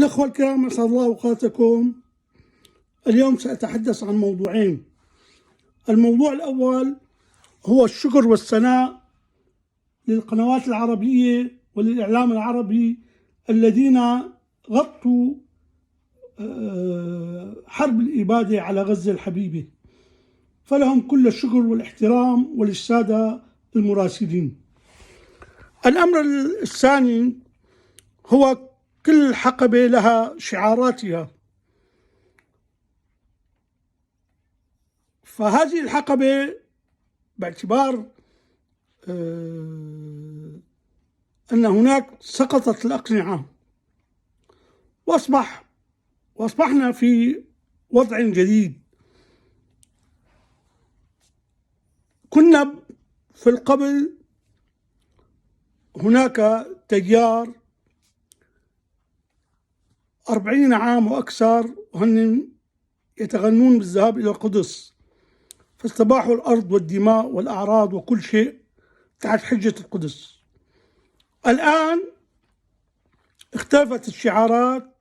الأخوة الكرام، أسعد الله أوقاتكم. اليوم سأتحدث عن موضوعين. الموضوع الأول هو الشكر والثناء للقنوات العربية وللإعلام العربي الذين غطوا حرب الإبادة على غزة الحبيبة، فلهم كل الشكر والاحترام وللسادة المراسلين. الأمر الثاني هو كل حقبة لها شعاراتها، فهذه الحقبة باعتبار أن هناك سقطت الأقنعة وأصبحنا في وضع جديد. كنا في القبل هناك تيار 40 عام وأكثر وهن يتغنون بالذهاب إلى القدس، فاستباحوا الأرض والدماء والأعراض وكل شيء تحت حجة القدس. الآن اختلفت الشعارات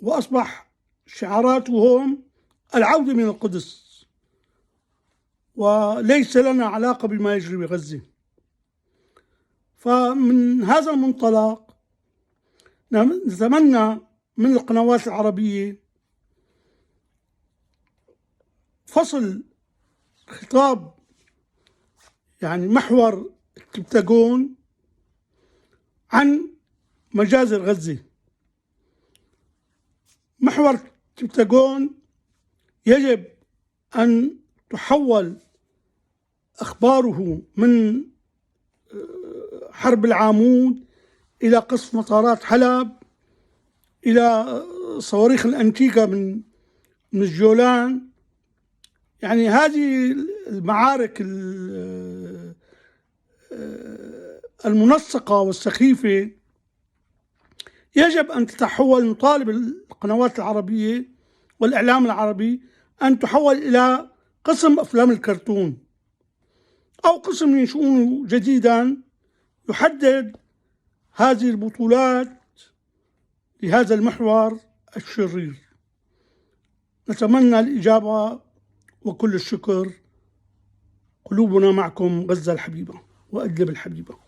وأصبح شعاراتهم العودة من القدس، وليس لنا علاقة بما يجري بغزة. فمن هذا المنطلق نتمنى من القنوات العربية فصل خطاب محور البنتاغون عن مجازر غزة. محور البنتاغون يجب أن تحول أخباره من حرب العامود إلى قصف مطارات حلب، إلى صواريخ الأنتيكا من الجولان. هذه المعارك المنسقة والسخيفة يجب أن تتحول. نطالب القنوات العربية والإعلام العربي أن تحول إلى قسم أفلام الكرتون أو قسم ينشؤونه جديدا يحدد هذه البطولات لهذا المحور الشرير. نتمنى الإجابة وكل الشكر. قلوبنا معكم، غزة الحبيبة وإدلب الحبيبة.